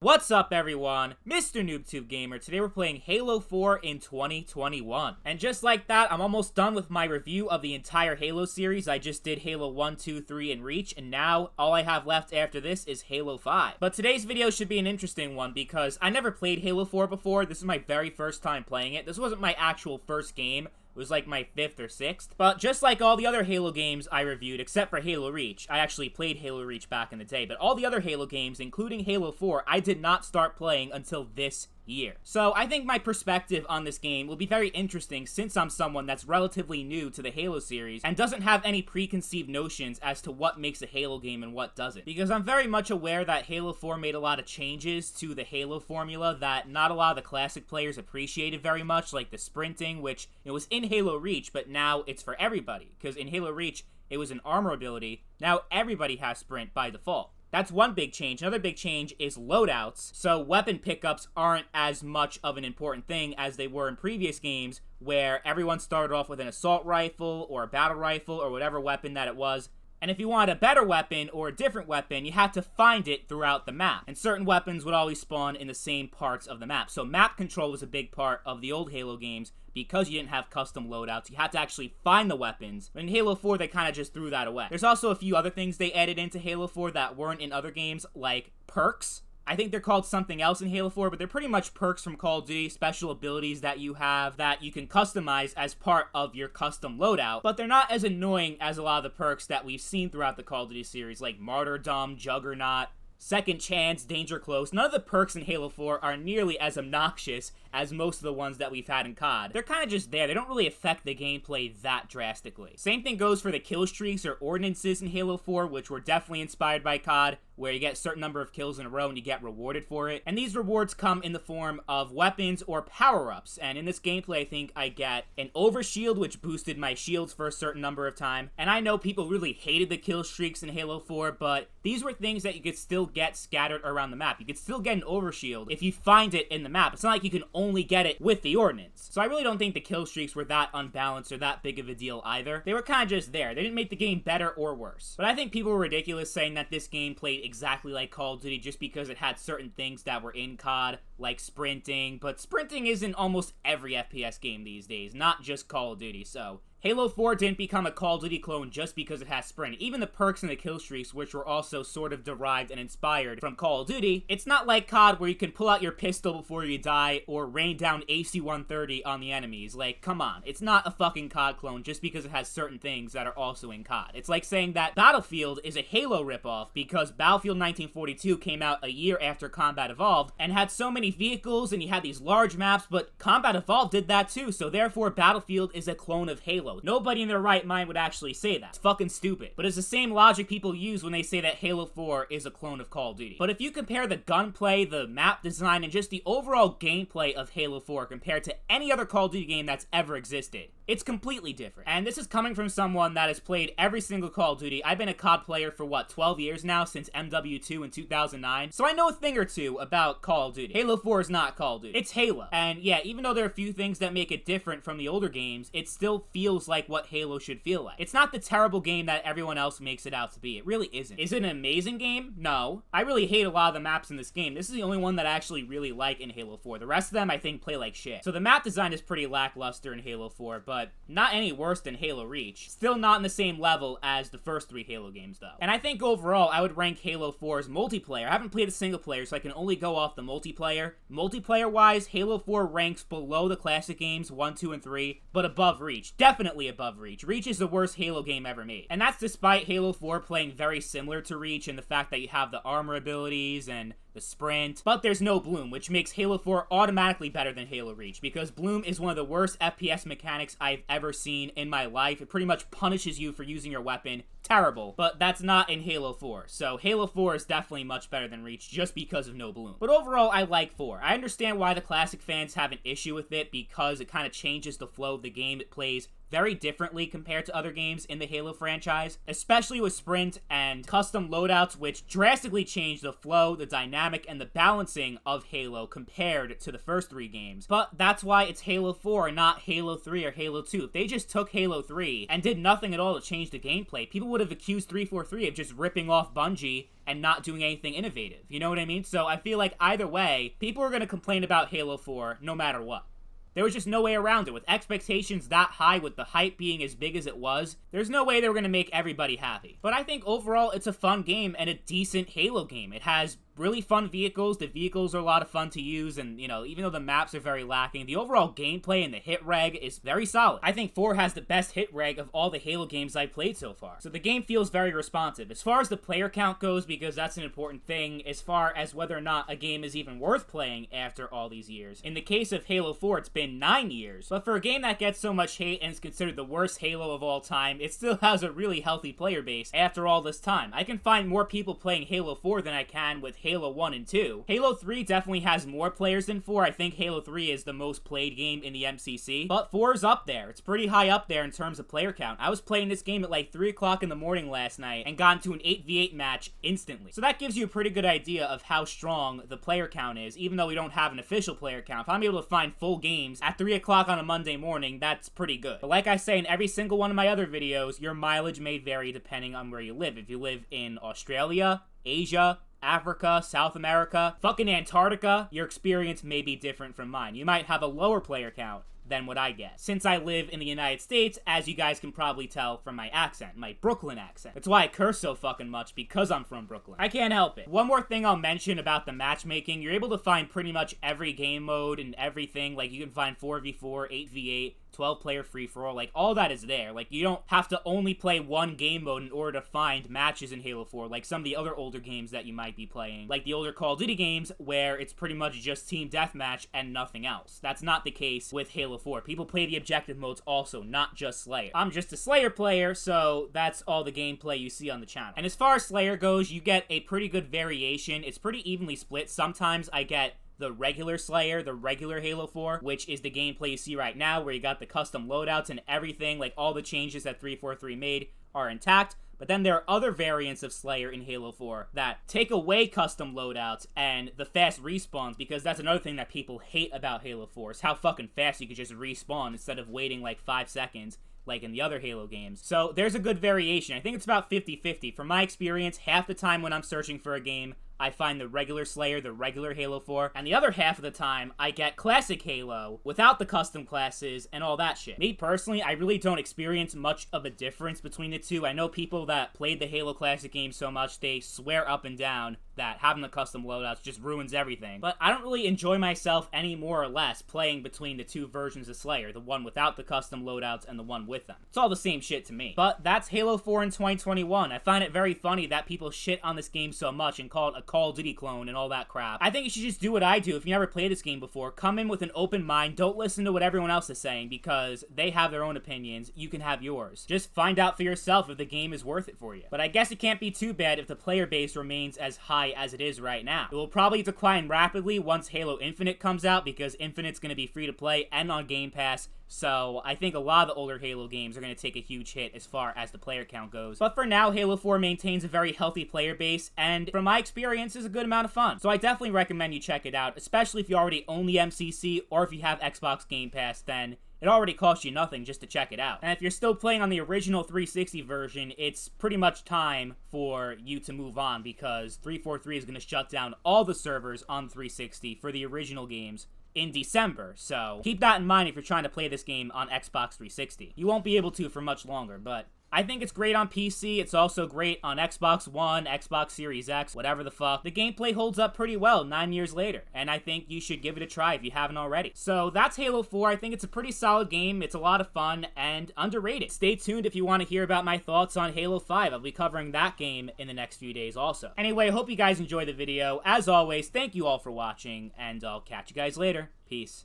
What's up everyone, Mr. NoobTube Gamer. Today we're playing Halo 4 in 2021. And just like that, I'm almost done with my review of the entire Halo series. I just did Halo 1, 2, 3, and Reach, and now all I have left after this is Halo 5. But today's video should be an interesting one because I never played Halo 4 before. This is my very first time playing it. This wasn't my actual first game. It was like my 5th or 6th. But just like all the other Halo games I reviewed, except for Halo Reach, I actually played Halo Reach back in the day, but all the other Halo games, including Halo 4, I did not start playing until this year. So I think my perspective on this game will be very interesting since I'm someone that's relatively new to the Halo series and doesn't have any preconceived notions as to what makes a Halo game and what doesn't. Because I'm very much aware that Halo 4 made a lot of changes to the Halo formula that not a lot of the classic players appreciated very much, like the sprinting, which it was in Halo Reach, but now it's for everybody. Because in Halo Reach, it was an armor ability. Now everybody has sprint by default. That's one big change. Another big change is loadouts, so weapon pickups aren't as much of an important thing as they were in previous games, where everyone started off with an assault rifle or a battle rifle or whatever weapon that it was. And if you wanted a better weapon or a different weapon, you had to find it throughout the map. And certain weapons would always spawn in the same parts of the map. So map control was a big part of the old Halo games because you didn't have custom loadouts. You had to actually find the weapons. But in Halo 4, they kind of just threw that away. There's also a few other things they added into Halo 4 that weren't in other games, like perks. I think they're called something else in Halo 4, but they're pretty much perks from Call of Duty, special abilities that you have that you can customize as part of your custom loadout, but they're not as annoying as a lot of the perks that we've seen throughout the Call of Duty series, like Martyrdom, Juggernaut, Second Chance, Danger Close. None of the perks in Halo 4 are nearly as obnoxious as most of the ones that we've had in COD. They're kind of just there. They don't really affect the gameplay that drastically. Same thing goes for the kill streaks or ordinances in Halo 4, which were definitely inspired by COD, where you get a certain number of kills in a row and you get rewarded for it. And these rewards come in the form of weapons or power-ups. And in this gameplay, I think I get an overshield, which boosted my shields for a certain number of time. And I know people really hated the kill streaks in Halo 4, but these were things that you could still get scattered around the map. You could still get an overshield if you find it in the map. It's not like you can only get it with the ordnance. So I really don't think the kill streaks were that unbalanced or that big of a deal either. They were kind of just there. They didn't make the game better or worse. But I think people were ridiculous saying that this game played exactly like Call of Duty just because it had certain things that were in COD, like sprinting. But sprinting is in almost every FPS game these days, not just Call of Duty, so Halo 4 didn't become a Call of Duty clone just because it has sprint. Even the perks and the kill streaks, which were also sort of derived and inspired from Call of Duty, it's not like COD where you can pull out your pistol before you die or rain down AC-130 on the enemies. Like, come on. It's not a fucking COD clone just because it has certain things that are also in COD. It's like saying that Battlefield is a Halo ripoff because Battlefield 1942 came out a year after Combat Evolved and had so many vehicles and you had these large maps, but Combat Evolved did that too, so therefore Battlefield is a clone of Halo. Nobody in their right mind would actually say that. It's fucking stupid. But it's the same logic people use when they say that Halo 4 is a clone of Call of Duty. But if you compare the gunplay, the map design, and just the overall gameplay of Halo 4 compared to any other Call of Duty game that's ever existed, it's completely different. And this is coming from someone that has played every single Call of Duty. I've been a COD player for, 12 years now, since MW2 in 2009. So I know a thing or two about Call of Duty. Halo 4 is not Call of Duty. It's Halo. And yeah, even though there are a few things that make it different from the older games, it still feels like what Halo should feel like. It's not the terrible game that everyone else makes it out to be. It really isn't. Is it an amazing game? No. I really hate a lot of the maps in this game. This is the only one that I actually really like in Halo 4. The rest of them, I think, play like shit. So the map design is pretty lackluster in Halo 4, but not any worse than Halo Reach. Still not in the same level as the first 3 Halo games, though. And I think overall, I would rank Halo 4's multiplayer. I haven't played a single player, so I can only go off the multiplayer. Multiplayer-wise, Halo 4 ranks below the classic games 1, 2, and 3, but above Reach. Definitely above Reach. Reach is the worst Halo game ever made. And that's despite Halo 4 playing very similar to Reach in the fact that you have the armor abilities and the sprint, but there's no Bloom, which makes Halo 4 automatically better than Halo Reach, because Bloom is one of the worst FPS mechanics I've ever seen in my life. It pretty much punishes you for using your weapon. Terrible, but that's not in Halo 4, so Halo 4 is definitely much better than Reach just because of no Bloom. But overall, I like 4. I understand why the classic fans have an issue with it, because it kind of changes the flow of the game. It plays very differently compared to other games in the Halo franchise, especially with sprint and custom loadouts, which drastically changed the flow, the dynamic, and the balancing of Halo compared to the first 3 games. But that's why it's Halo 4 and not Halo 3 or Halo 2. If they just took Halo 3 and did nothing at all to change the gameplay, people would have accused 343 of just ripping off Bungie and not doing anything innovative. You know what I mean? So I feel like either way, people are going to complain about Halo 4 no matter what. There was just no way around it. With expectations that high, with the hype being as big as it was, there's no way they were going to make everybody happy. But I think overall, it's a fun game and a decent Halo game. It has really fun vehicles. The vehicles are a lot of fun to use, and, you know, even though the maps are very lacking, the overall gameplay and the hit reg is very solid. I think 4 has the best hit reg of all the Halo games I've played so far. So the game feels very responsive. As far as the player count goes, because that's an important thing, as far as whether or not a game is even worth playing after all these years. In the case of Halo 4, it's been 9 years, but for a game that gets so much hate and is considered the worst Halo of all time, it still has a really healthy player base after all this time. I can find more people playing Halo 4 than I can with Halo 1 and 2. Halo 3 definitely has more players than 4. I think Halo 3 is the most played game in the MCC, but 4 is up there. It's pretty high up there in terms of player count. I was playing this game at like 3 o'clock in the morning last night and got into an 8v8 match instantly. So that gives you a pretty good idea of how strong the player count is, even though we don't have an official player count. If I'm able to find full games at 3 o'clock on a Monday morning, that's pretty good. But like I say in every single one of my other videos, your mileage may vary depending on where you live. If you live in Australia, Asia, Africa, South America, fucking Antarctica, your experience may be different from mine. You might have a lower player count than what I get. Since I live in the United States, as you guys can probably tell from my accent, my Brooklyn accent. That's why I curse so fucking much, because I'm from Brooklyn. I can't help it. One more thing I'll mention about the matchmaking, you're able to find pretty much every game mode and everything. Like, you can find 4v4, 8v8, 12-player free-for-all, like, all that is there. Like, you don't have to only play one game mode in order to find matches in Halo 4, like some of the other older games that you might be playing. Like the older Call of Duty games, where it's pretty much just team deathmatch and nothing else. That's not the case with Halo 4. People play the objective modes also, not just Slayer. I'm just a Slayer player, so that's all the gameplay you see on the channel. And as far as Slayer goes, you get a pretty good variation. It's pretty evenly split. Sometimes I get the regular Slayer, the regular Halo 4, which is the gameplay you see right now, where you got the custom loadouts and everything, like all the changes that 343 made are intact. But then there are other variants of Slayer in Halo 4 that take away custom loadouts and the fast respawns, because that's another thing that people hate about Halo 4, is how fucking fast you could just respawn instead of waiting like 5 seconds like in the other Halo games. So there's a good variation. I think it's about 50-50. From my experience, half the time when I'm searching for a game, I find the regular Slayer, the regular Halo 4, and the other half of the time, I get classic Halo without the custom classes and all that shit. Me personally, I really don't experience much of a difference between the two. I know people that played the Halo Classic game so much, they swear up and down that having the custom loadouts just ruins everything. But I don't really enjoy myself any more or less playing between the two versions of Slayer, the one without the custom loadouts and the one with them. It's all the same shit to me. But that's Halo 4 in 2021. I find it very funny that people shit on this game so much and call it a Call of Duty clone and all that crap. I think you should just do what I do. If you never played this game before, come in with an open mind. Don't listen to what everyone else is saying, because they have their own opinions. You can have yours. Just find out for yourself if the game is worth it for you. But I guess it can't be too bad if the player base remains as high as it is right now. It will probably decline rapidly once Halo Infinite comes out, because Infinite's going to be free to play and on Game Pass. So I think a lot of the older Halo games are going to take a huge hit as far as the player count goes. But for now, Halo 4 maintains a very healthy player base, and from my experience, is a good amount of fun. So I definitely recommend you check it out, especially if you already own the MCC, or if you have Xbox Game Pass, then it already costs you nothing just to check it out. And if you're still playing on the original 360 version, it's pretty much time for you to move on, because 343 is going to shut down all the servers on 360 for the original games in December. So keep that in mind if you're trying to play this game on Xbox 360. You won't be able to for much longer, but I think it's great on PC. It's also great on Xbox One, Xbox Series X, whatever the fuck. The gameplay holds up pretty well 9 years later, and I think you should give it a try if you haven't already. So that's Halo 4. I think it's a pretty solid game. It's a lot of fun and underrated. Stay tuned if you want to hear about my thoughts on Halo 5. I'll be covering that game in the next few days also. Anyway, I hope you guys enjoyed the video. As always, thank you all for watching, and I'll catch you guys later. Peace.